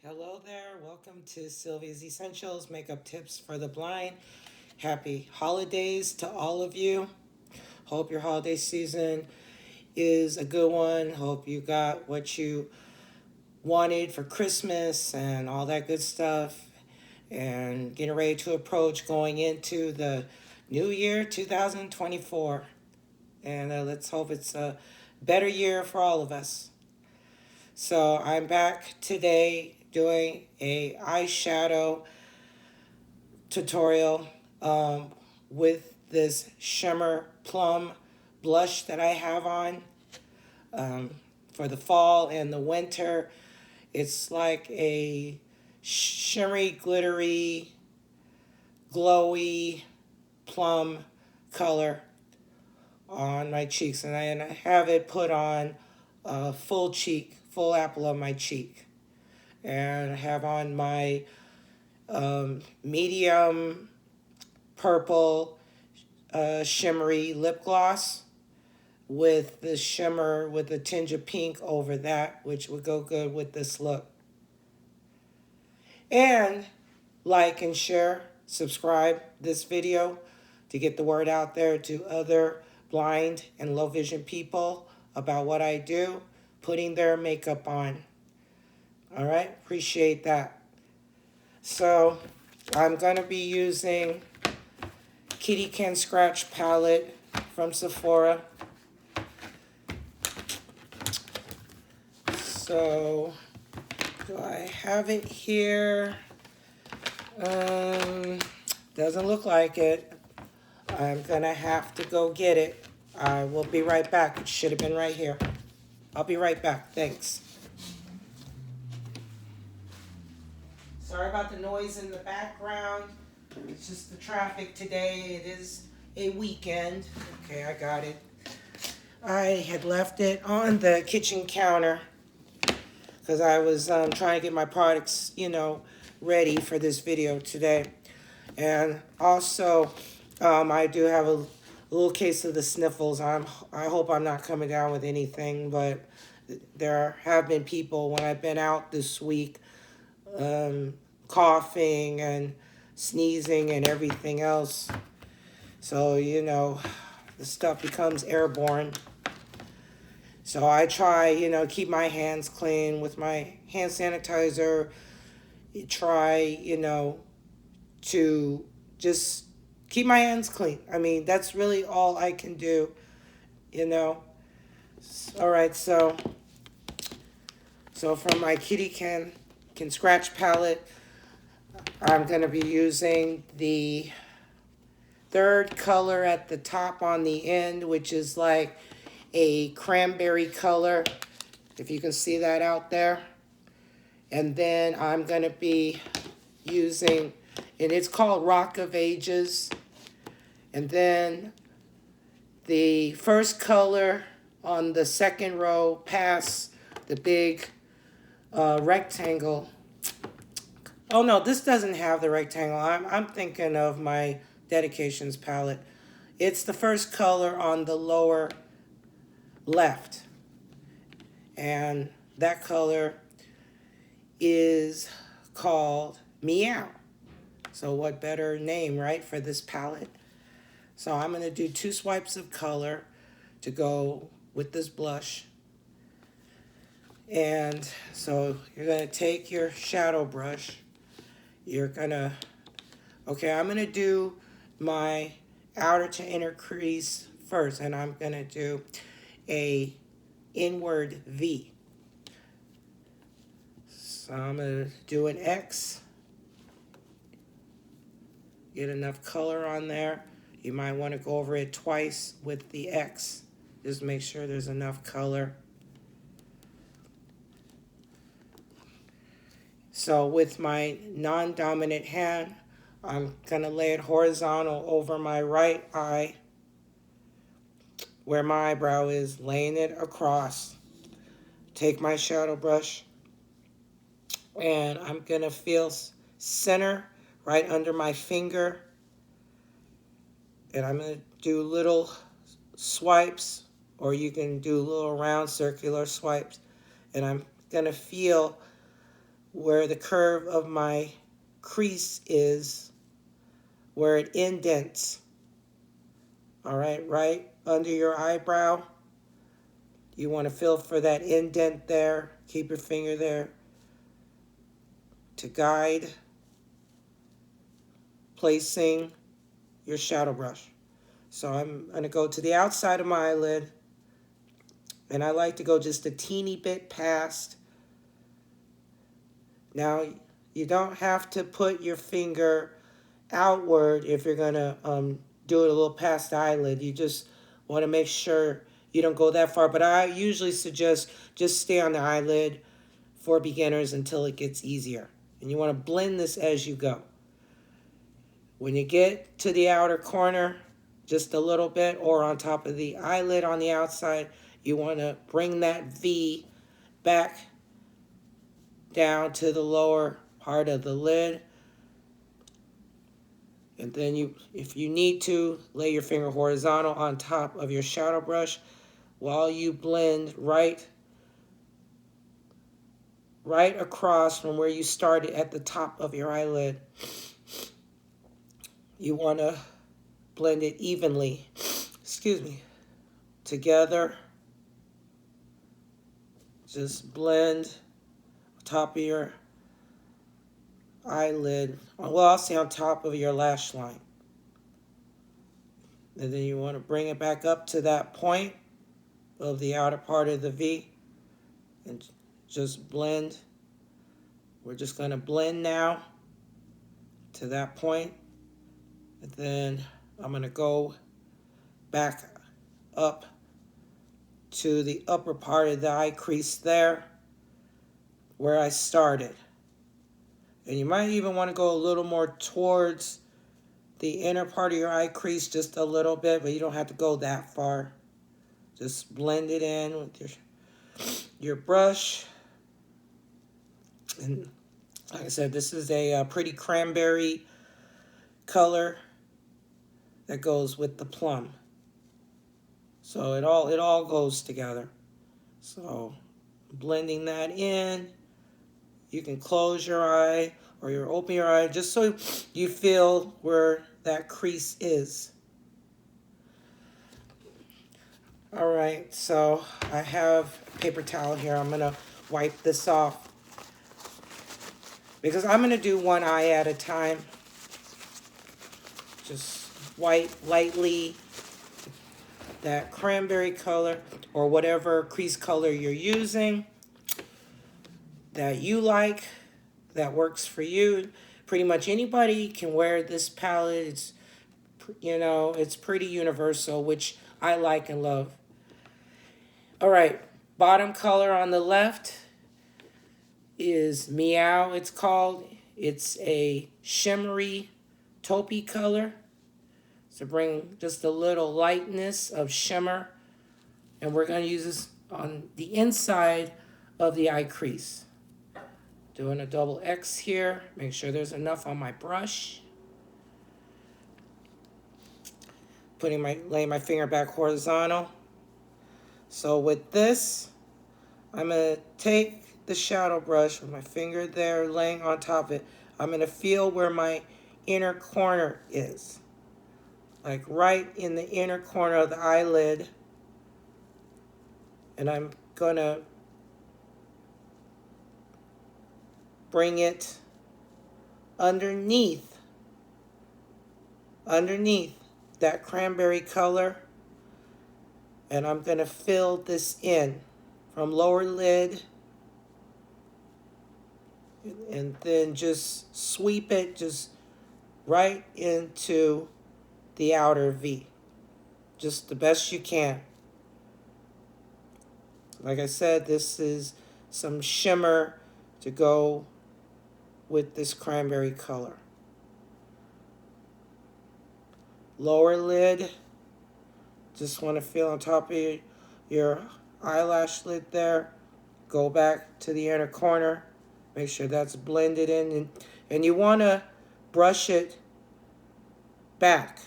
Hello there. Welcome to Sylvia's Essentials Makeup Tips for the Blind. Happy holidays to all of you. Hope your holiday season is a good one. Hope you got what you wanted for Christmas and all that good stuff. And getting ready to approach going into the new year 2024. And let's hope it's a better year for all of us. So I'm back today doing a eyeshadow tutorial with this shimmer plum blush that I have on for the fall and the winter. It's like a shimmery, glittery, glowy plum color on my cheeks, and I have it put on full cheek, full apple of my cheek. And I have on my medium purple shimmery lip gloss with the shimmer with a tinge of pink over that, which would go good with this look. And like and share, subscribe this video to get the word out there to other blind and low vision people about what I do, putting their makeup on. All right, appreciate that. So I'm going to be using Kitty Can Scratch palette from Sephora. So do I have it here? Doesn't look like it. I'm going to have to go get it. I will be right back. It should have been right here. I'll be right back. Thanks. Sorry about the noise in the background. It's just the traffic today. It is a weekend. Okay, I got it. I had left it on the kitchen counter because I was trying to get my products, ready for this video today. And also, I do have a little case of the sniffles. I hope I'm not coming down with anything, but there have been people when I've been out this week coughing and sneezing and everything else. So, the stuff becomes airborne. So I try, keep my hands clean with my hand sanitizer. Try, to just keep my hands clean. I mean, that's really all I can do, All right, so from my Kitty Can Scratch palette, I'm going to be using the third color at the top on the end, which is like a cranberry color, if you can see that out there. And then I'm going to be using, and it's called Rock of Ages. And then the first color on the second row past the big rectangle. Oh no, this doesn't have the rectangle. I'm thinking of my Dedications palette. It's the first color on the lower left. And that color is called Meow. So what better name, right, for this palette? So I'm going to do 2 swipes of color to go with this blush. And so you're going to take your shadow brush. You're going to, okay, I'm going to do my outer to inner crease first. And I'm going to do a inward V. So I'm going to do an X. Get enough color on there. You might want to go over it twice with the X. Just make sure there's enough color. So with my non-dominant hand, I'm going to lay it horizontal over my right eye where my eyebrow is, laying it across. Take my shadow brush and I'm going to feel center right under my finger. And I'm going to do little swipes, or you can do little round circular swipes. And I'm going to feel where the curve of my crease is, where it indents. All right, right under your eyebrow. You want to feel for that indent there. Keep your finger there to guide placing your shadow brush. So I'm going to go to the outside of my eyelid, and I like to go just a teeny bit past. Now, you don't have to put your finger outward if you're going to do it a little past the eyelid. You just want to make sure you don't go that far. But I usually suggest just stay on the eyelid for beginners until it gets easier. And you want to blend this as you go. When you get to the outer corner, just a little bit, or on top of the eyelid on the outside, you want to bring that V back down to the lower part of the lid. And then you, if you need to, lay your finger horizontal on top of your shadow brush while you blend right across from where you started at the top of your eyelid. You want to blend it evenly, together. Just blend top of your eyelid, well, I'll say on top of your lash line. And then you want to bring it back up to that point of the outer part of the V and just blend. We're just going to blend now to that point. And then I'm going to go back up to the upper part of the eye crease there where I started. And you might even want to go a little more towards the inner part of your eye crease just a little bit, but you don't have to go that far. Just blend it in with your brush. And like I said, this is a pretty cranberry color that goes with the plum. So it all goes together. So blending that in, you can close your eye or you open your eye just so you feel where that crease is. All right, so I have a paper towel here. I'm gonna wipe this off because I'm gonna do one eye at a time. Just wipe lightly that cranberry color or whatever crease color you're using that you like, that works for you. Pretty much anybody can wear this palette. It's, you know, it's pretty universal, which I like and love. All right, bottom color on the left is Meow, it's called. It's a shimmery taupey color. So bring just a little lightness of shimmer. And we're going to use this on the inside of the eye crease. Doing a double X here. Make sure there's enough on my brush. Laying my finger back horizontal. So with this, I'm going to take the shadow brush with my finger there laying on top of it. I'm going to feel where my inner corner is. Like right in the inner corner of the eyelid. And I'm going to bring it underneath that cranberry color. And I'm going to fill this in from lower lid. And then just sweep it just right into the outer V. Just the best you can. Like I said, this is some shimmer to go with this cranberry color. Lower lid. Just want to feel on top of your eyelash lid there. Go back to the inner corner. Make sure that's blended in. And you want to brush it back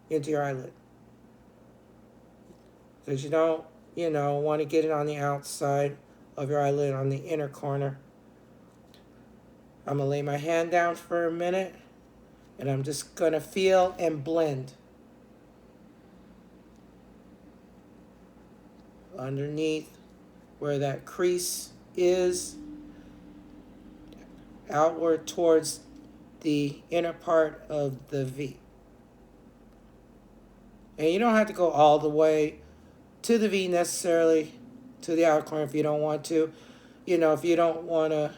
into your eyelid. Because you don't, want to get it on the outside of your eyelid on the inner corner. I'm going to lay my hand down for a minute, and I'm just going to feel and blend underneath where that crease is, outward towards the inner part of the V. And you don't have to go all the way to the V necessarily, to the outer corner if you don't want to. You know, if you don't want to,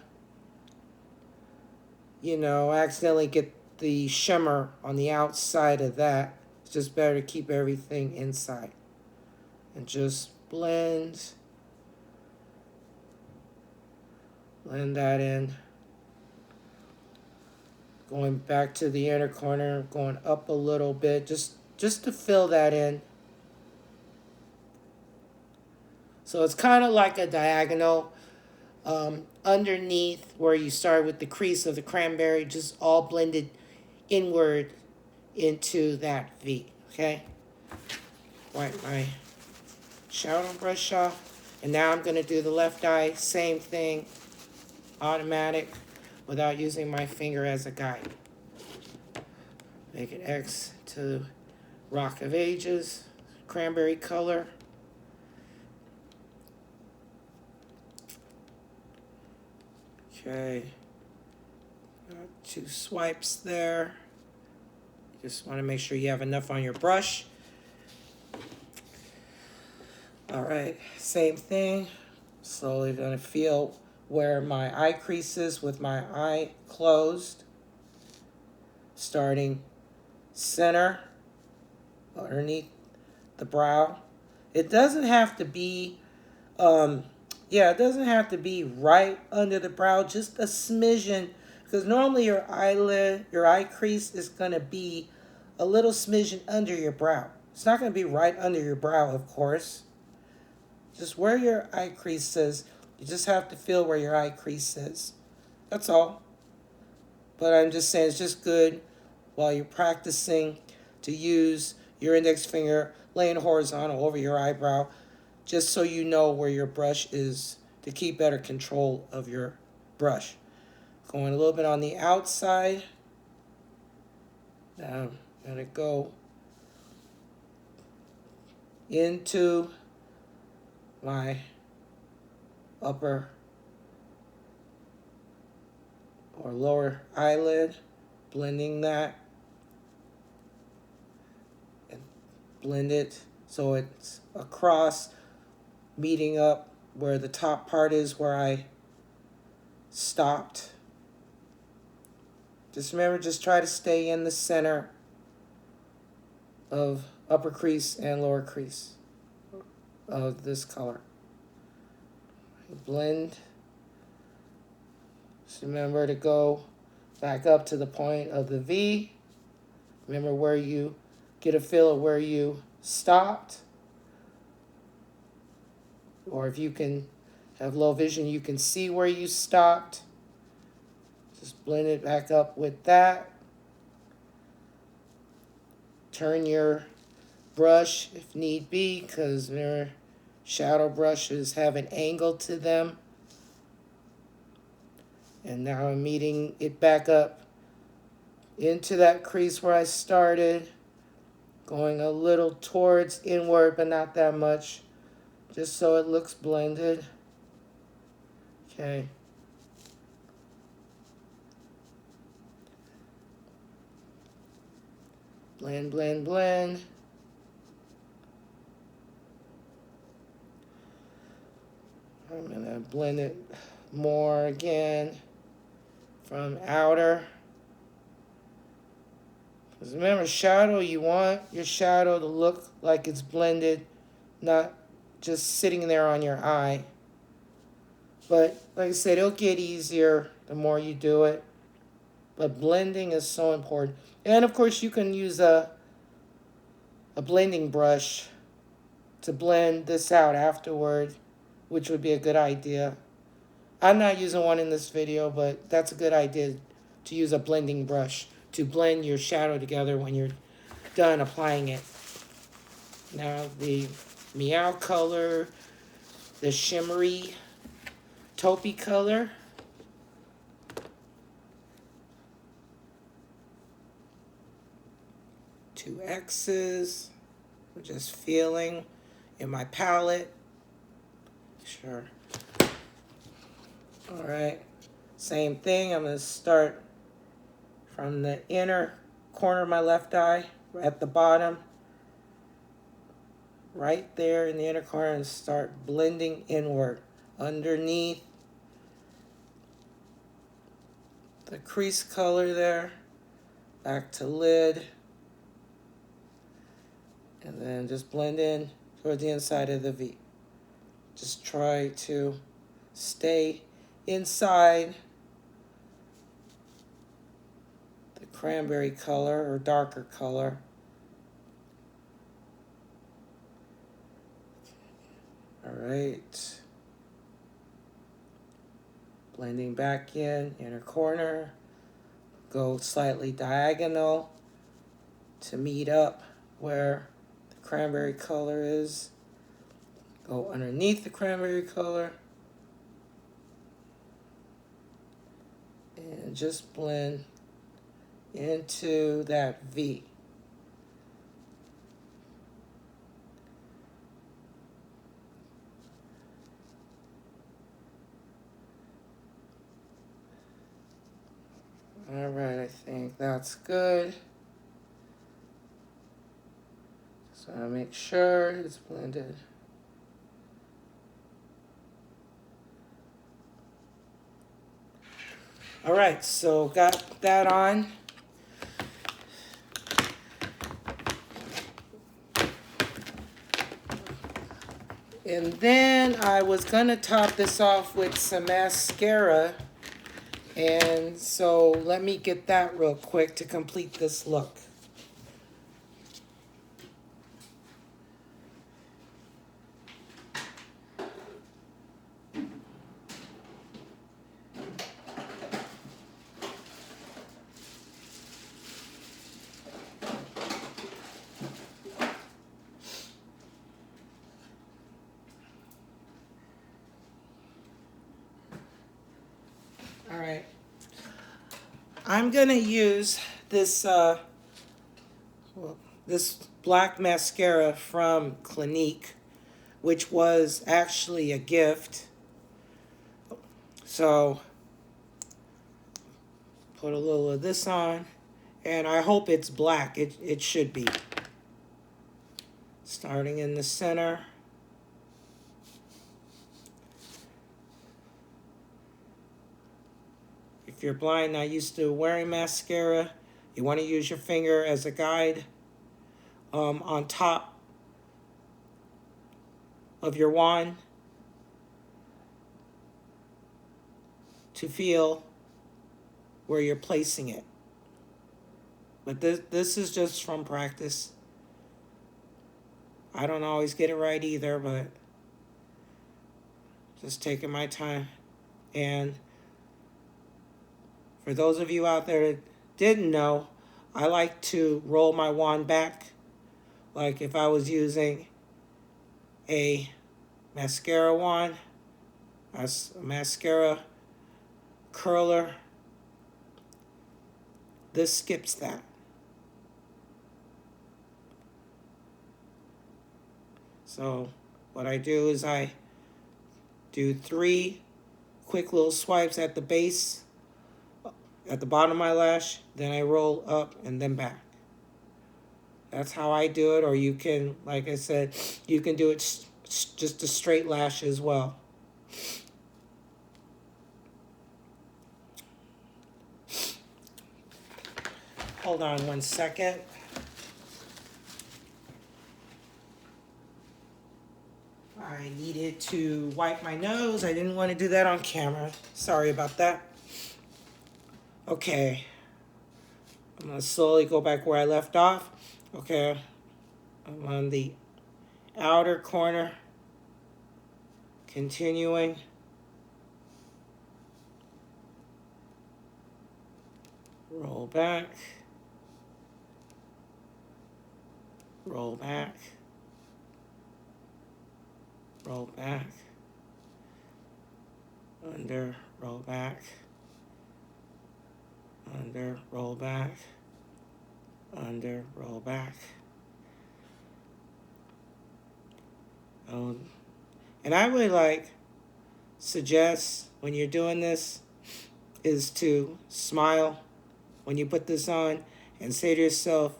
you know, accidentally get the shimmer on the outside of that, it's just better to keep everything inside. And just blend that in. Going back to the inner corner, going up a little bit, just to fill that in. So it's kind of like a diagonal underneath where you start with the crease of the cranberry, just all blended inward into that V, okay? Wipe my shadow brush off. And now I'm going to do the left eye, same thing, automatic, without using my finger as a guide. Make an X to Rock of Ages, cranberry color. Okay, got 2 swipes there. Just want to make sure you have enough on your brush. All right, same thing. Slowly gonna feel where my eye crease is with my eye closed. Starting center, underneath the brow. It doesn't have to be, it doesn't have to be right under the brow, just a smidgen, because normally your eyelid, your eye crease is gonna be a little smidgen under your brow. It's not gonna be right under your brow, of course. Just where your eye crease is, you just have to feel where your eye crease is. That's all. But I'm just saying it's just good while you're practicing to use your index finger laying horizontal over your eyebrow, just so you know where your brush is to keep better control of your brush. Going a little bit on the outside. Now I'm going to go into my upper or lower eyelid, blending that and blend it so it's across, meeting up where the top part is where I stopped. Just remember, just try to stay in the center of upper crease and lower crease of this color. Blend. Just remember to go back up to the point of the V. Remember where you get a feel of where you stopped. Or if you can have low vision, you can see where you stopped. Just blend it back up with that. Turn your brush if need be, because their shadow brushes have an angle to them. And now I'm meeting it back up into that crease where I started, going a little towards inward, but not that much, just so it looks blended. Okay. Blend, blend, blend. I'm going to blend it more again from outer. Because remember, shadow, you want your shadow to look like it's blended, not just sitting there on your eye. But like I said, it'll get easier the more you do it. But blending is so important. And of course, you can use a blending brush to blend this out afterward, which would be a good idea. I'm not using one in this video, but that's a good idea to use a blending brush to blend your shadow together when you're done applying it. Now the meow color, the shimmery tope color. 2 X's. I'm just feeling in my palette. Sure. All right. Same thing. I'm going to start from the inner corner of my left eye at the bottom, right there in the inner corner, and start blending inward underneath the crease color there, back to lid, and then just blend in toward the inside of the V. Just try to stay inside the cranberry color or darker color. All right. Blending back in, inner corner. Go slightly diagonal to meet up where the cranberry color is. Go underneath the cranberry color. And just blend into that V. All right, I think that's good. So I make sure it's blended. All right, so got that on. And then I was gonna top this off with some mascara. And so let me get that real quick to complete this look. All right. I'm gonna use this this black mascara from Clinique, which was actually a gift. So put a little of this on, and I hope it's black. It should be. Starting in the center. If you're blind, not used to wearing mascara, you want to use your finger as a guide on top of your wand to feel where you're placing it. But this is just from practice. I don't always get it right either, but just taking my time. And for those of you out there that didn't know, I like to roll my wand back, like if I was using a mascara wand, a mascara curler. This skips that. So what I do is I do 3 quick little swipes at the base, at the bottom of my lash, then I roll up and then back. That's how I do it, or you can, like I said, you can do it just a straight lash as well. Hold on 1 second. I needed to wipe my nose. I didn't want to do that on camera. Sorry about that. Okay. I'm going to slowly go back where I left off. Okay. I'm on the outer corner. Continuing. Roll back. Roll back. Roll back. Under, roll back. Under, roll back. under, roll back. And I would suggest when you're doing this is to smile when you put this on and say to yourself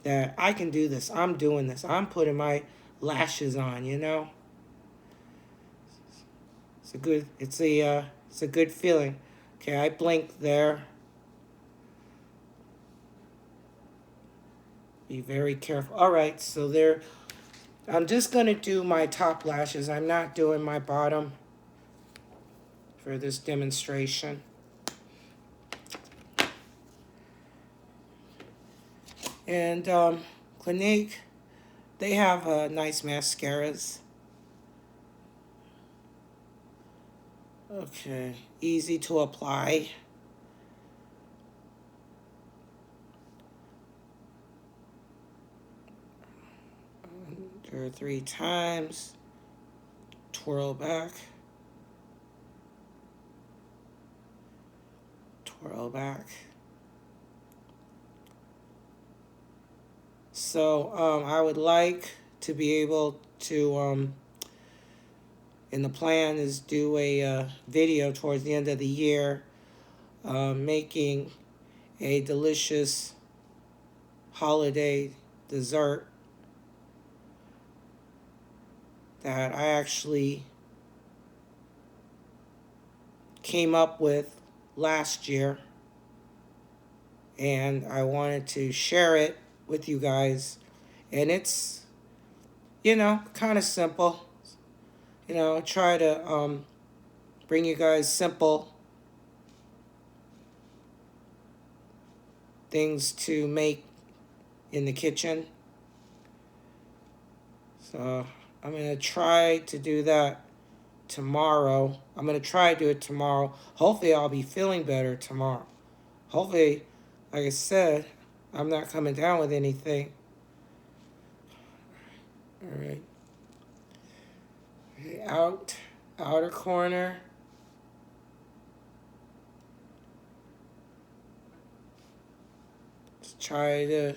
that I can do this. I'm doing this. I'm putting my lashes on, you know? It's a good feeling. Okay, I blinked there. Be very careful. All right, so there. I'm just gonna do my top lashes. I'm not doing my bottom for this demonstration. And Clinique, they have nice mascaras. Okay, easy to apply. Under 3 times. Twirl back. Twirl back. So I would like to be able to, and the plan is do a video towards the end of the year making a delicious holiday dessert that I actually came up with last year, and I wanted to share it with you guys. And it's, kind of simple. Try to bring you guys simple things to make in the kitchen. So I'm going to try to do that tomorrow. I'm going to try to do it tomorrow. Hopefully I'll be feeling better tomorrow. Hopefully, like I said, I'm not coming down with anything. All right. Outer corner. Just try to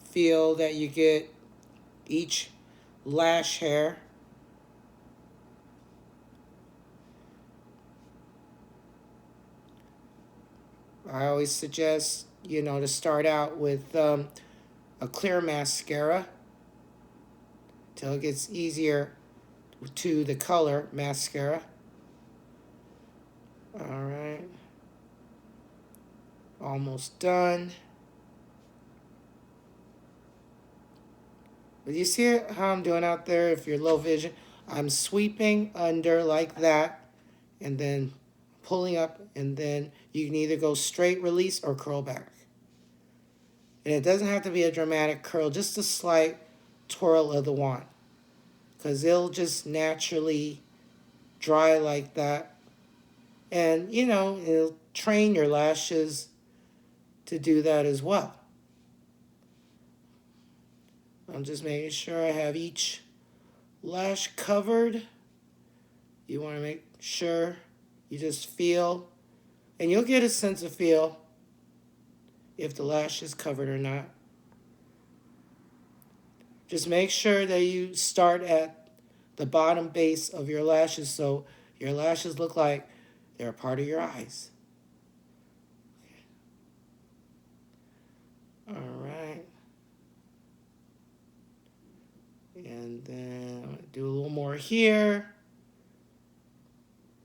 feel that you get each lash hair. I always suggest, to start out with a clear mascara till it gets easier to the color mascara. All right. Almost done. But you see how I'm doing out there if you're low vision? I'm sweeping under like that and then pulling up, and then you can either go straight release or curl back. And it doesn't have to be a dramatic curl, just a slight twirl of the wand, because it'll just naturally dry like that. And, it'll train your lashes to do that as well. I'm just making sure I have each lash covered. You want to make sure you just feel, and you'll get a sense of feel if the lash is covered or not. Just make sure that you start at the bottom base of your lashes so your lashes look like they're a part of your eyes. All right. And then I'm going to do a little more here.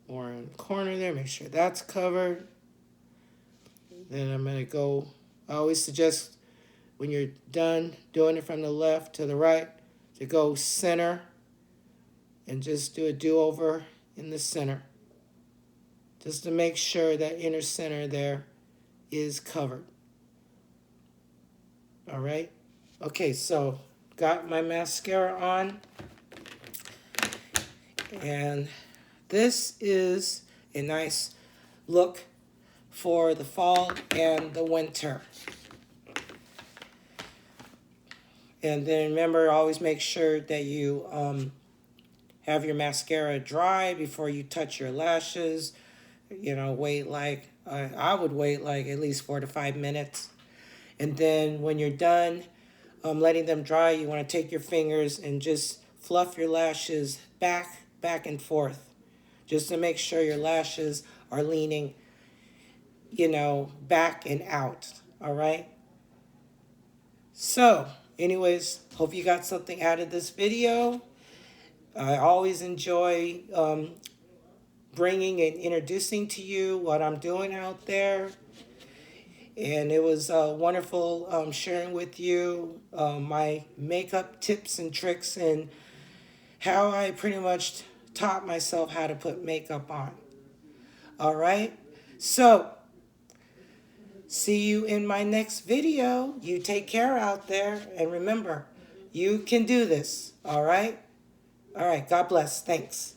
More in the corner there. Make sure that's covered. Then I'm going to go. I always suggest when you're done doing it from the left to the right to go center and just do a do-over in the center. Just to make sure that inner center there is covered. All right. Okay, so got my mascara on. And this is a nice look for the fall and the winter. And then remember, always make sure that you have your mascara dry before you touch your lashes. Wait I would wait at least 4 to 5 minutes. And then when you're done letting them dry, you want to take your fingers and just fluff your lashes back and forth, just to make sure your lashes are leaning, back and out. All right. So, anyways, hope you got something out of this video. I always enjoy bringing and introducing to you what I'm doing out there. And it was wonderful sharing with you my makeup tips and tricks and how I pretty much taught myself how to put makeup on. All right. So, see you in my next video. You take care out there. And remember, you can do this. All right. All right. God bless. Thanks.